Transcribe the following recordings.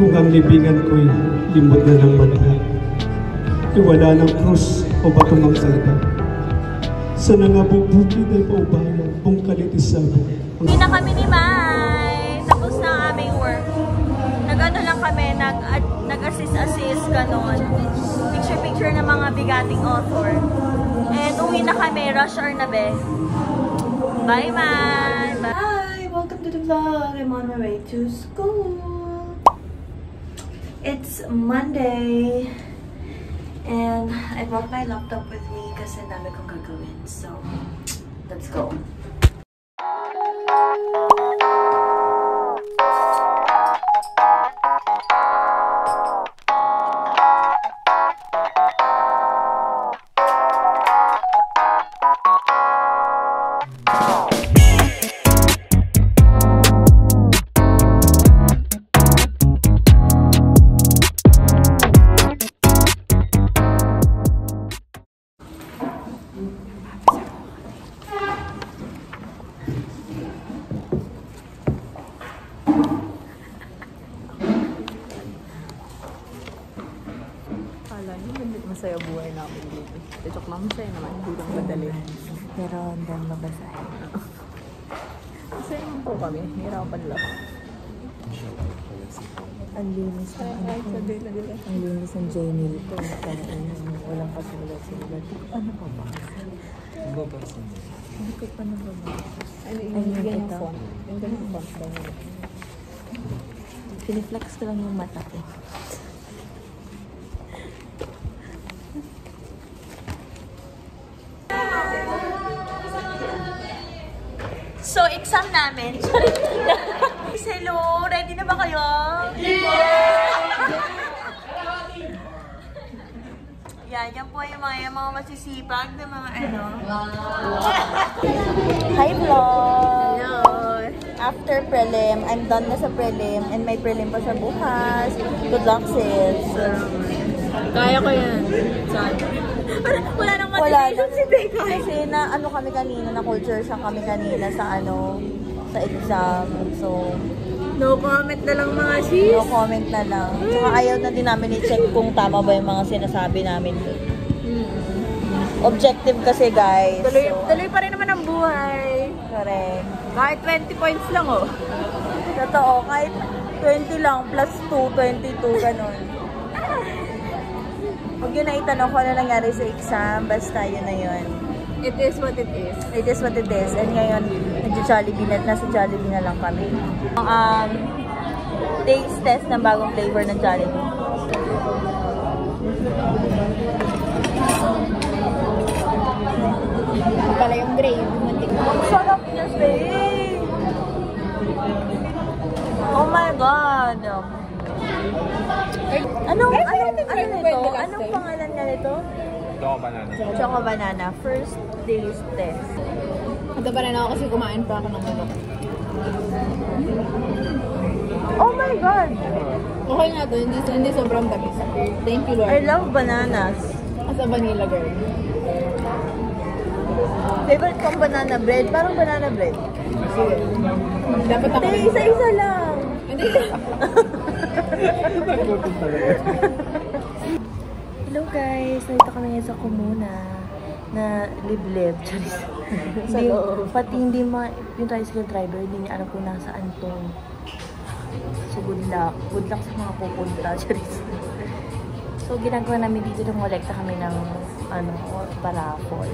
Kung ang libingan ko'y limot na ng managal, iwala ng krus o batumang salba. Sa nangabubukid ay paubayan, buong kalitisabo. Hindi na kami ni Mai. Tapos na ang aming work. Nag-ano lang kami, nag-assist-assist, ganon. Picture-picture ng mga bigating author. And uwi na kami, rush hour na be. Bye, Mai! Hi! Welcome to the vlog. I'm on my way to school. It's Monday. And I brought my laptop with me kasi dami kong gagawin. So, let's go. Masaya buhay namin dito. Tichok na masaya naman, hindi lang madali. Pero hindi ang mabasahin. Masaya naman po kami, hirapan lang. Ang linis ng ang linis ng Jamie ito. Walang kasulat-sulat. Ano pa ba? Hindi ko pa nababa. Ano yung ganyan font? Yung ganyan font ba? Piniflex ko lang yung mata ko. So, exam namin. Hello, ready na ba kayo? Yan po yung mga masisipag na mga ano. Hi vlog! Hello! After prelim, I'm done na sa prelim and may prelim pa sa bukas. Good luck sis! Kaya ko yan. Saan? Wala nang motivation si Becca. Kasi na ano kami kanina, na culture shock kami kanina sa ano, sa exam. So, No comment na lang mga sis. no comment na lang. Tsaka ayaw na din namin i-check kung tama ba yung mga sinasabi namin. Objective kasi guys. Tuloy pa rin naman ang buhay. Correct. Kahit 20 points lang oh. Totoo, kahit 20 lang plus 2, 22, ganun. Huwag yun na itanong kung ano nangyari sa exam, basta yun na yun. It is what it is. It is what it is. And ngayon, nasa Jollibee na lang kami. Taste test ng bagong flavor ng Jollibee. Pala yung grave. Ang sarap niya, babe! Oh my God! Anong nito? Anong pangalan nga nito? Choco banana. Choco banana. First taste test. Ito pa rin ako kasi kumain pa ako ng manok. Oh my God! Okay nga to, hindi sobrang tamis. Thank you Lord. I love bananas. As a vanilla girl. Favorite kong banana bread. Parang banana bread. Sige. Dapat ako. Hindi, isa-isa lang. Hindi. Hello guys! Nandito kami ngayon sa Komuna na liblib. Pati hindi yung tricycle driver, hindi niya alam kung nasaan to. So good luck. Good luck sa mga pupunta. So ginagawa namin dito, nangolekta kami ng parapol.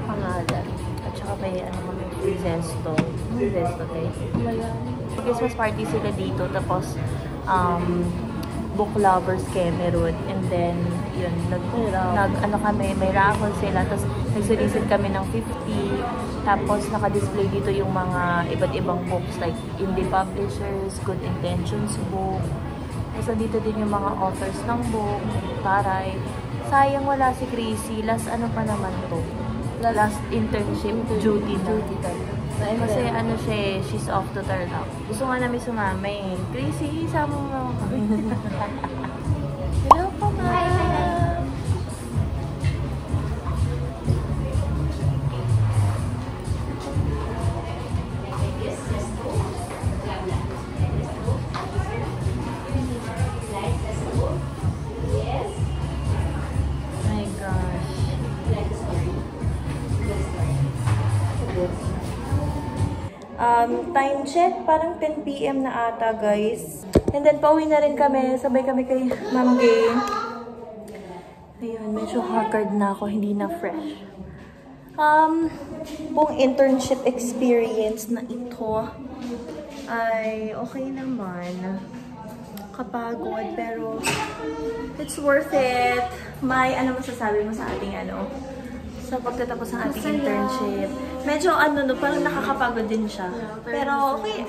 Pangalan. At saka may kami zesto. Zesto tayo. Christmas party sila dito. Tapos book lovers kay meron. And then yun, kami, may raffle sila. Tapos nagsolicit kami ng 50. Tapos naka-display dito yung mga iba't ibang books like indie publishers, good intentions book. Tapos dito din yung mga authors ng book, taray. Sayang wala si Gracie. Last ano pa naman to? Last internship duty na. Kasi she's off to Tarlac. Gusto nga namin sumama eh. Gracie, isama mo kami. Hello po, ma'am. Time check, parang 10 PM na ata, guys. And then, pauwi na rin kami. Sabay kami kay Ma'am Gay. Ayun, medyo haggard na ako. Hindi na fresh. Buong internship experience na ito ay okay naman. Kapagod, pero it's worth it. May ano masasabi mo sa ating sa pagtatapos ng ating internship. Medyo parang nakakapagod din siya. Pero okay.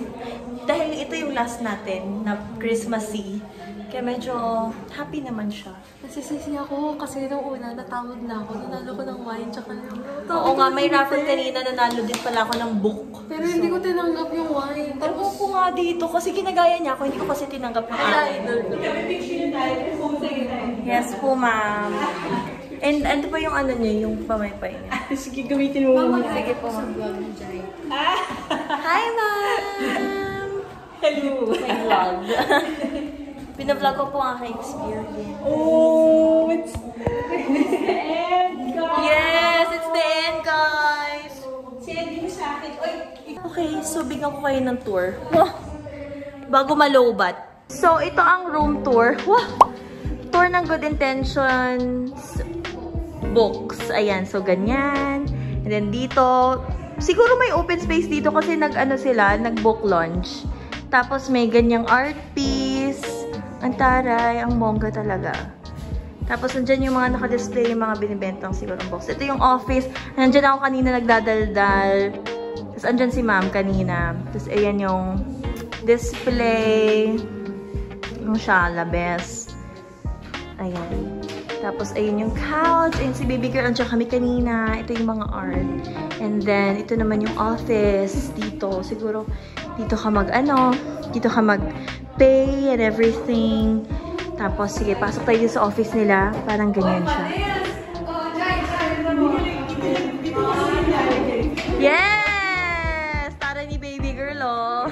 Dahil ito yung last natin na Christmassy. Kaya medyo happy naman siya. Nasisisi ako kasi nung una natawag na ako. Nanalo ko ng wine tsaka Oo nga, may raffle kanina. Nanalo din pala ako ng book. Pero hindi ko tinanggap yung wine. Tapos ko nga dito kasi ginagaya niya ako. Hindi ko kasi tinanggap yung wine. Yes po, ma'am. And ano pa yung niya, yung pamaypay niya? Sige, gamitin mo. Sige po, ma'am. Hi, ma'am! Hello! May vlog. Pinavlog ko po ang aking experience. Oh, it's the end, guys! Yes, it's the end, guys! Send mo sa akin. Okay, so bigyan ko kayo ng tour. Wah! Bago malobat. So, ito ang room tour. Wah! Tour ng Good Intentions books. Ayan, so ganyan. And then dito, siguro may open space dito kasi nag-book launch. Tapos may ganyang art piece. Ang taray, ang bongga talaga. Tapos nandyan yung mga naka-display, yung mga binibentang siguro box. Ito yung office. Nandyan ako kanina nagdadaldal. Tapos andyan si ma'am kanina. Tapos ayan yung display. Yung shalabes. Ayan. Tapos ayun yung couch. Ayun si baby girl. Andyan kami kanina. Ito yung mga art. And then ito naman yung office. Dito. Siguro dito ka dito ka mag-pay and everything. Tapos, sige, pasok tayo sa office nila. Parang ganyan siya. Yes! Tara ni baby girl, oh.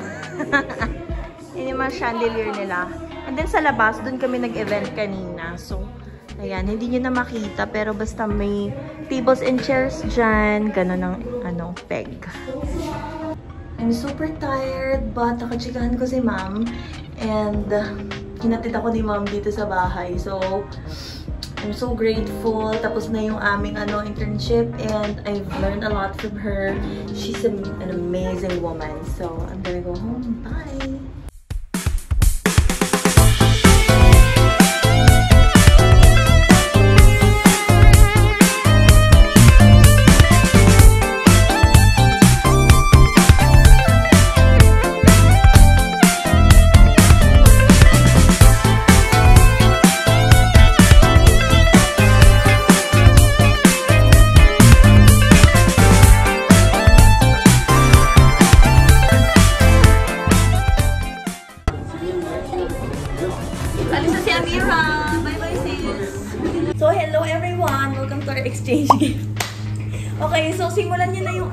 Yun yung mga chandelier nila. And then sa labas, dun kami nag-event kanina. So, ayan, hindi nyo na makita. Pero basta may tables and chairs dyan. Ganon ang peg. I'm super tired, but nakachikahan ko si ma'am. And hinatid ako ni ma'am dito sa bahay. So, I'm so grateful. Tapos na yung aming internship. And I've learned a lot from her. She's an amazing woman. So, I'm gonna go home. Bye! Exchange gift. Okay, so simulan niyo na yung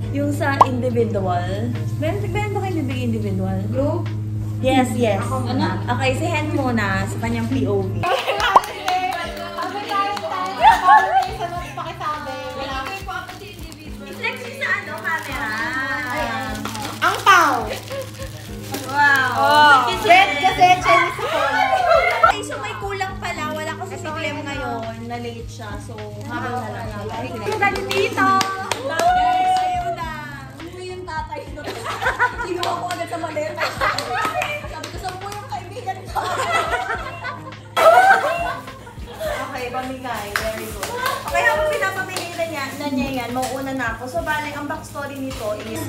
yung sa individual. Meron ba kayo bibigay individual? Group? Yes. Okay, si Hen muna sa kanyang POV. I-flex niyo sa camera. Ang pao! Wow! Red kasi Chinese ako. Okay, so may kulang pala. Wala kasi si Clem ngayon. Na-late siya. So, habang na lang siya. Ito na dito! Ayun na! Ano yung tatay na? Inuha ko agad sa maleta. Sabi ko, saan po yung kaibigan ko? Okay, pamigay. Very good. Okay, habang pinapamigay na niya yan, mauuna na ako. So, bali, ang backstory nito is,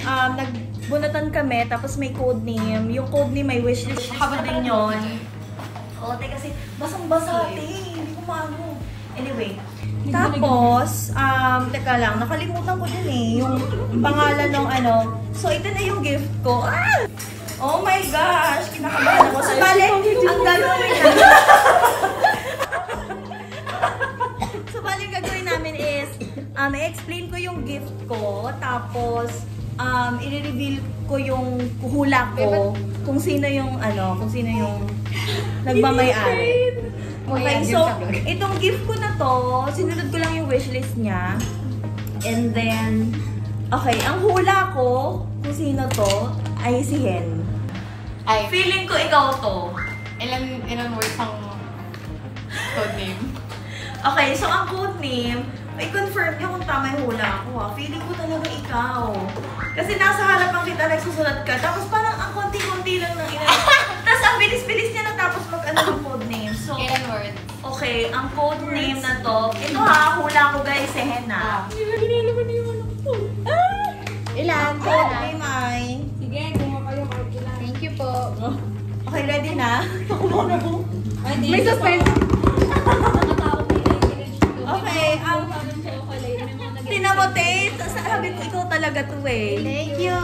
nagbunatan kami, tapos may code name. Yung code name may wishlist na rin yun. Ote kasi basang-basa hindi ko maano. Anyway, tapos, teka lang, nakalimutan ko din yung pangalan ng So, ito na yung gift ko. Ah! Oh my gosh! Kinakabahan ako. So, bale, ang gagawin namin. So, bale, ang gagawin namin is, i-explain ko yung gift ko, tapos, i-reveal ko yung hula ko, kung sino yung nagmamay-ari. Okay, so, itong gift ko na to, sinunod ko lang yung wishlist niya. And then, Okay, ang hula ko, kung sino to, ay si Hen. Ay, Feeling ko ikaw to. ilan words ang code name? Okay, so ang code name, i-confirm niyo kung tama yung hula ko ha. Feeling ko talaga ikaw. Kasi nasa harapan kita, nagsusulat ka. Tapos parang ang konti-konti lang ng ina. Tapos ang bilis-bilis niya na tapos mag-ano ng code name. So, Ilan words? okay, ang code name na to, ito ha, hula ko guys, si Hen ha. Ilan? Code name ay... Sige, kumuha kayo kahit ilan. Thank you po. Okay, ready na? Nakumuna ko. May suspense. Okay, tinamotate. Sabi ko, ikaw talaga to eh. Thank you.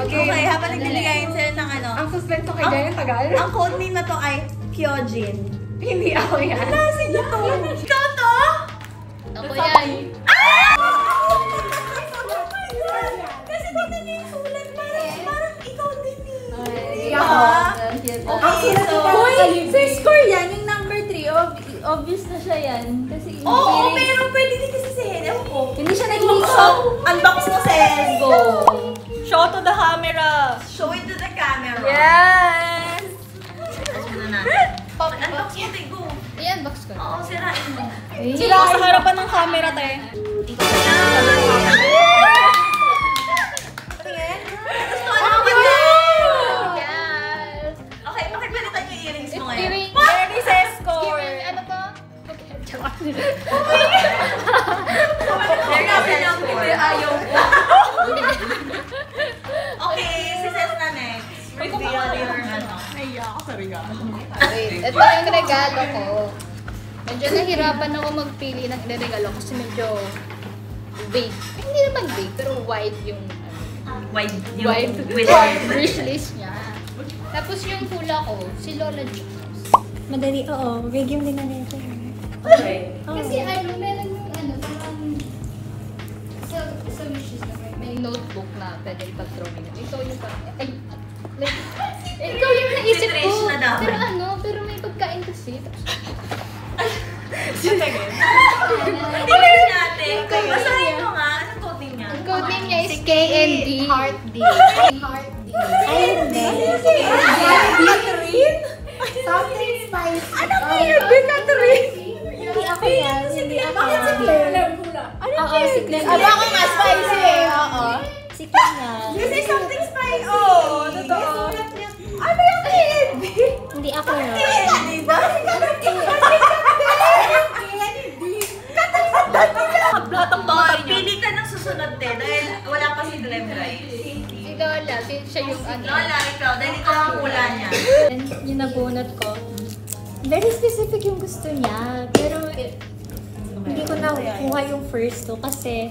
Okay, habang nagliligayin sila ng ano. Ang suspense ko kay Gaya tagal. Ang code name na to ay Kyojin. Hindi ako yan. Kasi ito. Ikaw to? Ako yan. Kasi tignan niyo yung sulat. Parang ikaw din eh. Okay, so... Uy, sa score yan, yung number 3, obvious na siya yan. Kasi Oo, pero pwede din kasi si Hen. Ewan ko. hindi siya So, nag-mix-up. unbox mo Sen. Go. Show to the camera. Show it to the camera. Yes! Unbox mo na natin. Unbox mo, te. Go. I-unbox ko. Oo, sirain mo. Sila sa harapan ng camera, te. Ikaw yan. Gusto ano ba yan? Yes! Okay, pakipalitan yung earrings mo ngayon. Earring. Very sa score. Ano to? They're not enough. Ayaw ko. Okay, si Ses na next. Reveal your ano. Wait, ito yung regalo ko. Medyo nahirapan ako magpili ng regalo kasi medyo vague. Ay, hindi naman vague, pero wide yung Wide wide wish wish list niya. Tapos yung hula ko, si Lola Jones. Madali, oo. Medium din na nito. Okay. Kasi ano, meron yung ano, parang sa wish list na may notebook na pwede ipag-drawing. Ikaw yung parang, ay, like, ikaw yung naisip Si Trish ko. na dapat. Pero ano, pero may pagkain kasi. Tapos, Tingnan natin. Basahin mo nga. Anong code name niya? ang code name niya is KND. Heart D. Heart D. Ay, hindi. Catherine? Something spicy. Ano ba yun? Catherine? Hindi ako yan. Hindi ako yan. Bakit si Claire? Oo, si Claire. Ako nga spicy eh. Oo. Si Claire nga. Kasi something spicy. Oh, totoo. Ano yung KND? Hindi ako yan. KND ba? Blatang Pili ka ng susunod din dahil wala pa si Glenn right. Si Lola, siya yung ano. Lola, ikaw. Dahil ikaw ang hula niya. Yung nabunot ko. Very specific yung gusto niya. Pero hindi ko nakuha yung first to kasi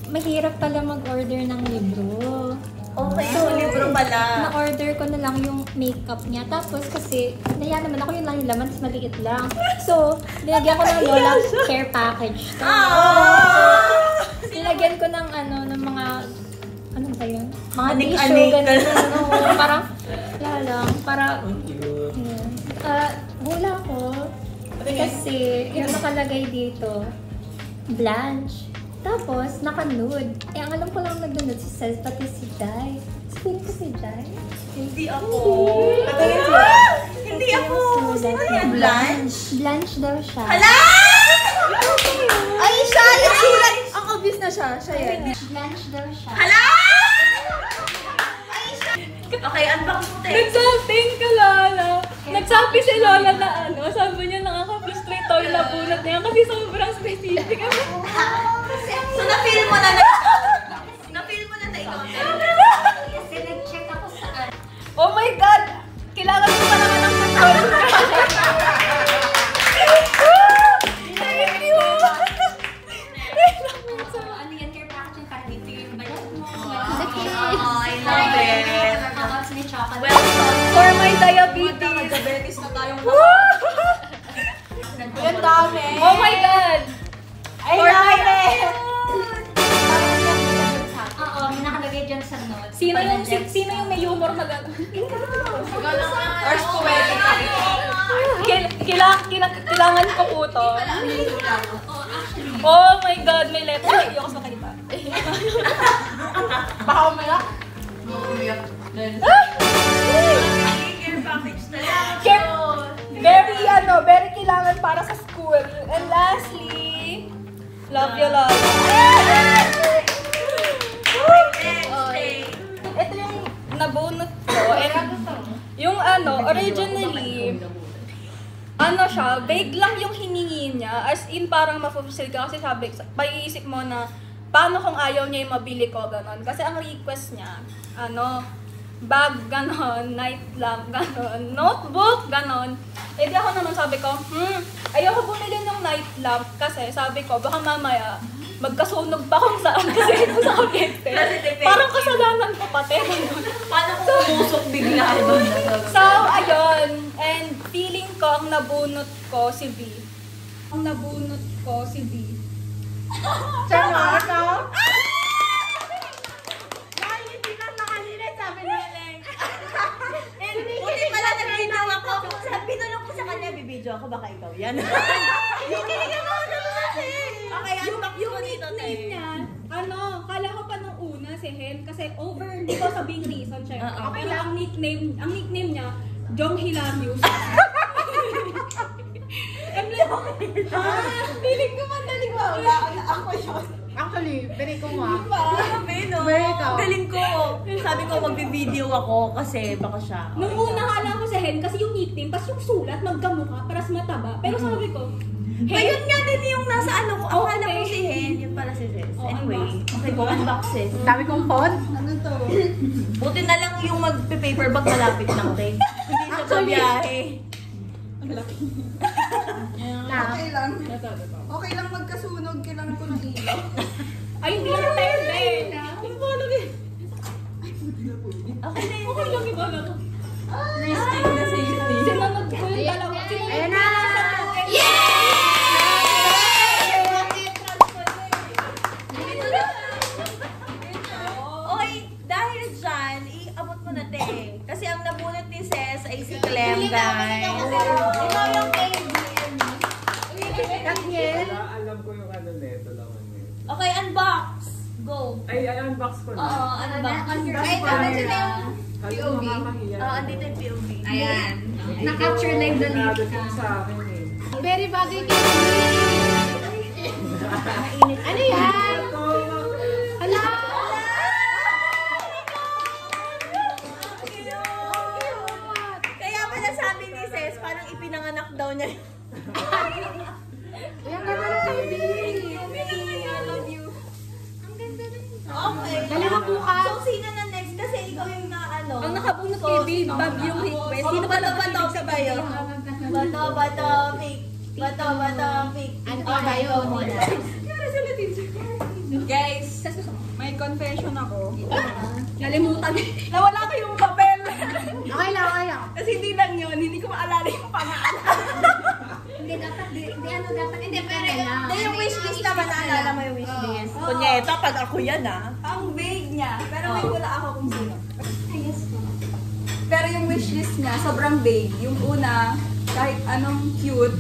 mahirap pala mag-order ng libro. Okay, so libro pala. Na-order ko na lang yung makeup niya. Tapos kasi, naya naman ako yung lang yung laman, mas maliit lang. So, nilagyan ko ng Lola care package. Nilagyan ko ng ano, ng mga, ano ba yun? Mga Anik-anik. tissue, ganun. Ano, parang, wala lang, para, yun. Hula ko, kasi, yung nakalagay dito, Blanche. Tapos, naka-nude. Eh, ang alam ko lang nag-nude si Sez, pati si Jai. Sabihin ko si Jai. Hindi ako. Hindi ako. Sino yan? Blanche? Blanche daw siya. Hala! Ay, siya! Yung sulat! Ang obvious na siya. Siya yan. Blanche daw siya. Hala! Ay, siya! Okay, unbox mo tayo. Nagsamping ka, Lola. Nagsabi si Lola na ano, sabi niya nakaka-frustrate daw yung nabunot niya kasi sobrang specific. So, na-feel mo na ikaw. Na-feel mo na ikaw. Kasi nag-check ako sa Oh my God! Kailangan ko pa naman ng control. So, ano yan, care package yung parang dito yung bayad mo. Oh, I love it. Tapos may chocolate. Well done. For my diabetes. Diabetes na tayong Ang dami. Oh my God! I love it! Oo, may nakalagay dyan sa notes. Sino yung may humor na gano'n? Or poetic. Kailangan ko po to. Oh my God, may letter. Ayoko sa makita. Baka umiyak. Umiyak. Care package na lang. Very kailangan para sa school. And lastly, love you, Lola. Ito yung nabunot ko. Yung originally, siya, vague lang yung hiningi niya. As in, parang mapapasal ka kasi sabi, paiisip mo na, paano kung ayaw niya yung mabili ko, ganon. Kasi ang request niya, bag, ganon, night lamp, ganon, notebook, ganon. Eh di ako naman sabi ko, ayoko bumili ng night lamp kasi sabi ko, baka mamaya magkasunog pa kung saan kasi ito sa kuryente. Parang kasalanan ko pati. Paano kung umusok bigla doon? So, ayun. And feeling ko, ang nabunot ko si V. Tama ka? Buti pala nag-ginaw ako. Sabi tulong ko sa kanya, bibidyo ako, baka ikaw yan. Yung kinigaw ako naman kasi. Okay, yung nickname niya, kala ko pa nung una si Hen, kasi over, hindi ko sabing reason, syempre. Pero ang nickname niya, Jong Hilarious. Feeling ko madaling wala. Ako yun. Actually, very ko nga. Grabe, no? Galing ko. Sabi ko, magbi-video ako kasi baka siya. Nung una kala ko si Hen, kasi yung nickname, pas yung sulat, magkamukha, paras mataba. Pero sabi ko, Ayun nga din yung nasa ko. Akala ko si Hen, yun pala si Jess. Anyway, okay ko, unbox eh. Dami kong font. Buti na lang yung mag-paper bag malapit lang tayo. Hindi siya sa biyahe. Okay lang. Okay lang magkasunog. Kailangan ko ng ilaw. ay, hindi lang tayo din. Okay lang iba na to. Resting na si Yuni. Sinunod ko yung dalawa. Ayan na! Okay, dahil dyan, iabot mo na te. Kasi ang nabunot ni Ces ay si Clem, guys. Ikaw yung baby. Alam ko yung neto lang. Okay, unbox. Go. Ay, unbox ko na. Oo, unbox. Ay, dapat yun na yung POV. Oo, andito yung POV. Ayan. Na-capture live na Nado dito. sa akin eh. Very bagay kayo. Ano yan? Hala! Kaya pala sabi ni Ces, parang ipinanganak daw niya. Ayan ka na lang, baby. Okay. Dalawa bukas. So, sino na next? Kasi ikaw yung Ang nakabunot kay Babe, bag yung request. Sino ba bato sa bayo? Bato, pick. Bato, pick. Ano ba kayo? Guys, may confession ako. Nalimutan. Nawala ko yung papel. Okay lang, okay lang. Kasi hindi lang yun. Hindi ko maalala yung pangalan. Hindi dapat, hindi pero Hindi, yung wishlist naman, naalala mo yung wishlist. Kunyeta, pag ako yan Ang vague niya. Pero may wala ako kung sino. Pero yung wishlist niya, sobrang vague. Yung una, kahit anong cute.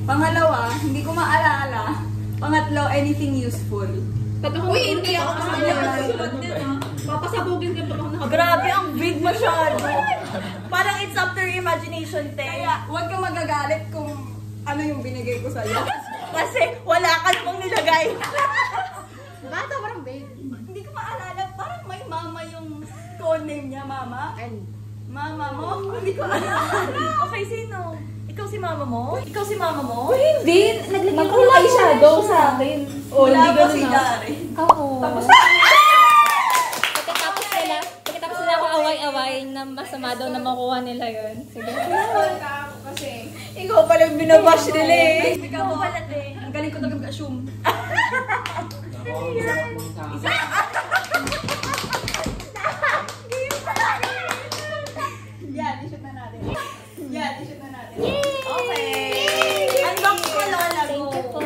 Pangalawa, hindi ko maalala. Pangatlo, anything useful. Uy, hindi ako masulat din Papasabugin ka pa ako nakabunot. Grabe, ang big masyado. Parang it's up to your imagination, te. Kaya, huwag kang magagalit kung ano yung binigay ko sa'yo. Kasi wala ka namang nilagay. bata parang babe. Hindi ko maalala. Parang may mama yung code name niya, mama. Mama mo? Hindi ko alala. Okay, sino? Ikaw si mama mo? Ikaw si mama mo? Hindi. Naglagay ko ng eyeshadow sa akin. Wala ba si Dari? Oo. Pagkatapos nila ako away-away na masama daw na makuha nila yun. Sige. Ikaw pala yung binabash nila eh. Ikaw pala, te. Ang galing ko na mag-assume. Okay. Unbox ko, Lola. Thank you po.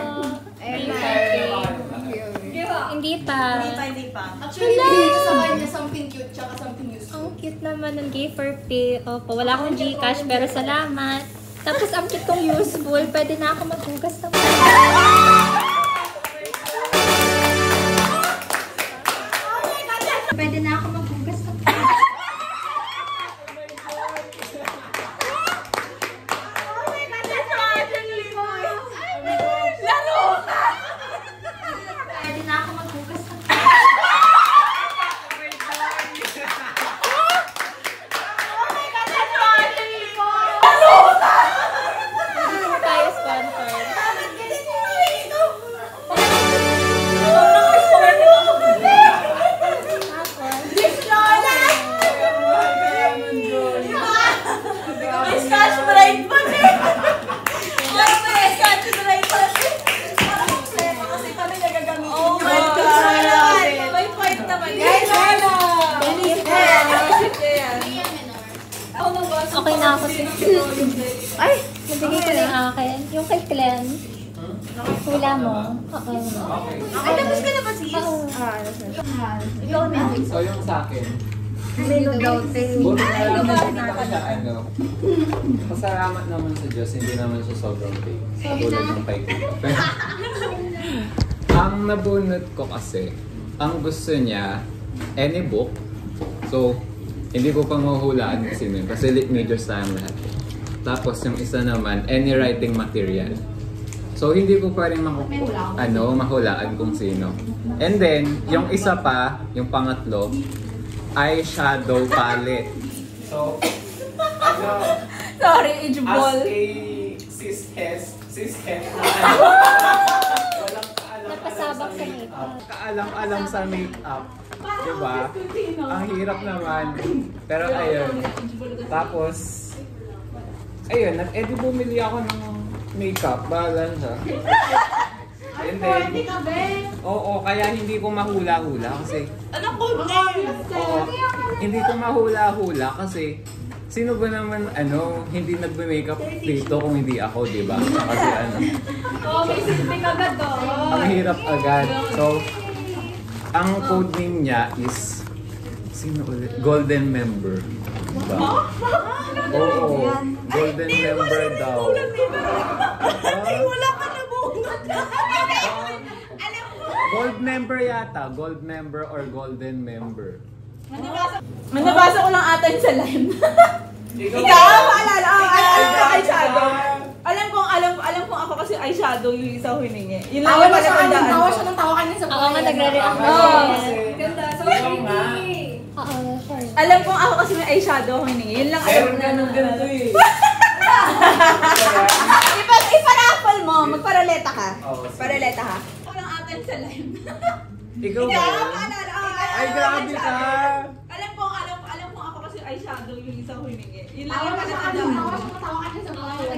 Hindi pa. Hindi pa. Actually, hindi ko sa kanya something cute tsaka something useful. Ang cute naman ng gift for pay. Opo, wala akong Gcash pero salamat. Tapos ang cute kong useful. Pwede na ako maghugas ng akin. Yung kay Clem. Hula mo. Oo. Ay, tapos ka na ba, sis? Oo. So yung sa akin, Menu daw, buti na lang hindi ko siya pasalamat naman sa Diyos, hindi naman siya sobrang big. Tulad ng kay Kuya. Ang nabunot ko kasi, ang gusto niya, any book. So, hindi ko pa mahulaan kasi nun. Kasi lit majors tayong lahat. Tapos yung isa naman, any writing material. So, hindi ko pa rin mahulaan kung sino. And then, yung isa pa, yung pangatlo, eyeshadow palette. So, Sorry, age ball. as a cishet na walang Napasabak sa makeup. kaalam-alam sa makeup. Diba? Ang hirap naman. Pero ayun. Tapos, ayun, edi bumili ako ng makeup. Bahala siya. And then, oo, kaya hindi ko mahula-hula kasi... Oo, hindi ko mahula-hula kasi sino ba naman, hindi nagme-makeup dito kung hindi ako, di ba? Kasi May silbi agad doon. ang hirap agad. So, ang code name niya is, sino ulit? Golden member. Diba? Oo, golden member daw. Wala ka na bunot. Gold member yata. Gold member or golden member. Manabasa ko lang ata yung sa line. Ikaw, Maalala, eyeshadow. Alam kong ako kasi eyeshadow yung isa huningi. Yun lang yung palatandaan ko. ng tawa kanya sa Oo nga, nagre-react na. Ganda. So, Oo, sorry. alam kong ako kasi may eyeshadow huningi. Yun lang alam ko na ganito eh. Iparaffle mo, magparaleta ka. Oo, sige. Paraleta ka. Ako lang ata yung sa line. Ikaw ba? Ay, grabe ka! Alam kong ako kasi eyeshadow yung isa huningi. Yun lang yung palatandaan ko.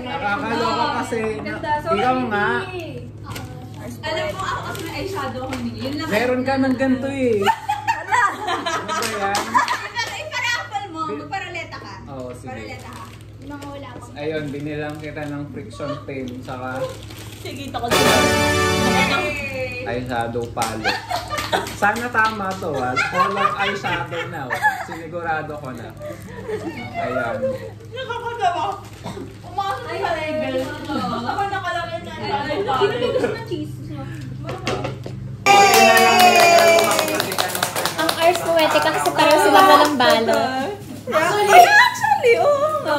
Nakakaloka kasi. Ikaw nga. Alam kong ako kasi may eyeshadow huningi. Yun lang. Meron ka ng ganito eh. Ano ba yan? Iparaffle mo, magparaleta ka. Oo, sige. Paraleta ka. Ayun, binilang kita ng friction pen saka Sige, ito ko dito. eyeshadow palette. Sana tama to ha. Color eyeshadow na. Sinigurado ko na. Ayan. Nakakagawa. Umasok sa level. Ako nakalagay na eyeshadow. Ang Ars Poetica kasi parang silang walang balot. Actually, oo nga.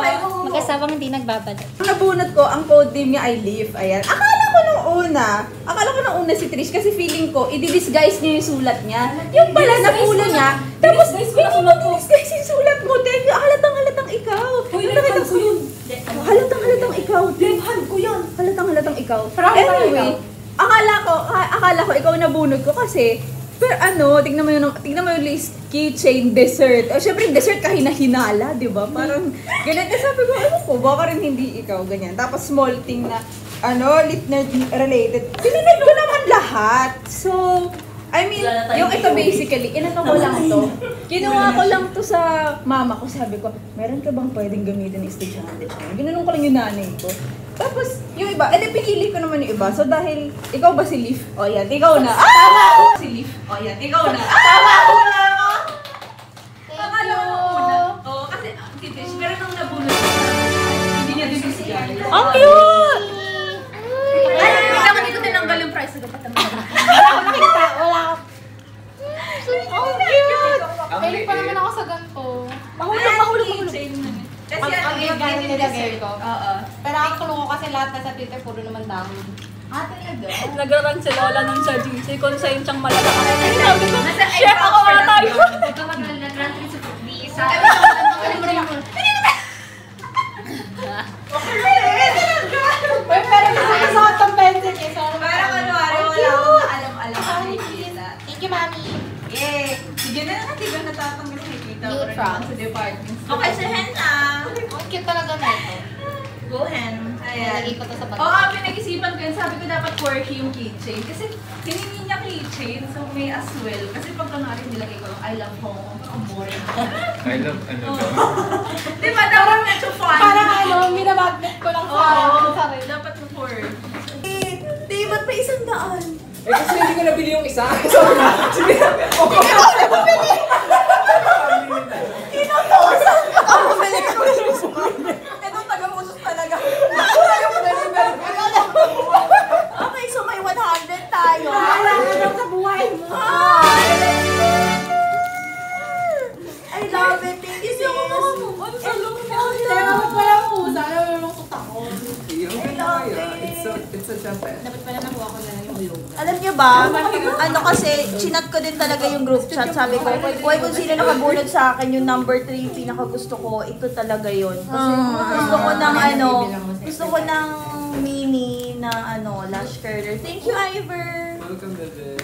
Mag-asawang hindi nagbabalot. Ang nabunot ko, ang code name niya ay Leaf. Ayan. Akala ko nung una si Trish kasi feeling ko, i-disguise niya yung sulat niya. Yung pala, napulo niya. Tapos, hindi mo disguise yung sulat mo. Teka, halatang ikaw. Nakita ko yun. Halatang ikaw. Left-hand ko yun. Halatang ikaw. Anyway, akala ko ikaw nabunot ko kasi, pero tignan mo yung list, keychain, dessert. Syempre, dessert ka hinahinala, di ba? Parang, ganyan. Sabi ko, baka rin hindi ikaw, ganyan. Tapos, small thing na, lit nerd related. Sinunod ko naman lahat. So, I mean, yung ito basically, ko lang to. Kinuha ko lang to sa mama ko. Sabi ko, meron ka bang pwedeng gamitin ng estudyante? Ginanong ko lang yung nanay ko. Tapos, yung iba, pinili ko naman yung iba. So, dahil, ikaw ba si Leaf? O, yan, ikaw na. Tama ako! Si Leaf. O, yan, ikaw na. Tama ako na ako! Akala ko una. Oo, kasi, si Trish, meron nang nabunod ko. Hindi niya din siya. Ang cute! Bigla ko dito tinanggal yung price ko. Wala ko nakita. Wala ko. Ang cute! Ang Pwede pa naman liit. ako sa ganito. Mahulog. Kasi ang gano'n nilagay ko. Oo. Pero ang kulong ko kasi lahat na sa Twitter puro naman dahon. Talaga? Nag-run si Lola nun sa GC kung sa'yo siyang malala. Sabi ko, chef ako ata yun. Ito mag-run sa visa. Uy, pero nakakasakot ang pencil eh. Parang wala akong alam. Thank you, Mami. Yay! Sige na natin ba natatanggal sa kita ko rin Neutral. sa department. Okay, so hen lang. Ang cute talaga na ito. Go hen. Ay, Nalagay ko to sa bag. Oo, pinag-isipan ko yun. Sabi ko dapat quirky yung keychain. Kasi hiningi niya keychain, so may as well. Kasi pag kunwari nilagay ko lang, I love home. Ang boring. I love ano daw. Di ba? Dapat medyo fun. Parang ano, minamagnet ko lang sa sarili. Dapat quirky. Di, ba't pa 100? Eh kasi hindi ko nabili yung isa. So, sige. Ito taga-usos talaga. Okay, so may 100 tayo. Sa buhay mo. I love it. Thank you, sis. Pero walang pusa, nalulungkot ako. It's such a pet. Dapat pala nakuha ko na lang yung ulog. Alam niyo ba, ano kasi, chinat ko din talaga yung group chat. Sabi ko, boy, kung sino nakabunod sa akin yung number 3, yung pinakagusto ko, ito talaga yun. Kasi gusto ko ng gusto ko ng mini na lash curler. Thank you, Ivor! Welcome, bebe.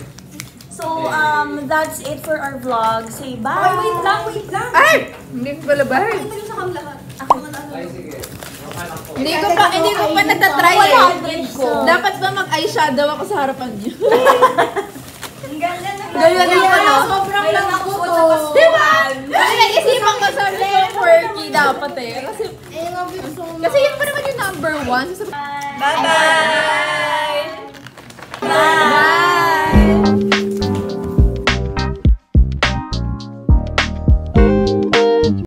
So, that's it for our vlog. Say bye! Ay, wait lang! Ay! Hindi ko pala ba? Ito sa kam lahat. Ay, sige. Hindi ko pa natatry eh. Dapat ba mag-eyeshadow ako sa harapan niyo? Gawin ko no? Sobrang lang ako to. Diba? Kasi nag-isipan ko sa quirky dapat eh. Kasi yun pa naman yung number 1. Bye-bye! Bye!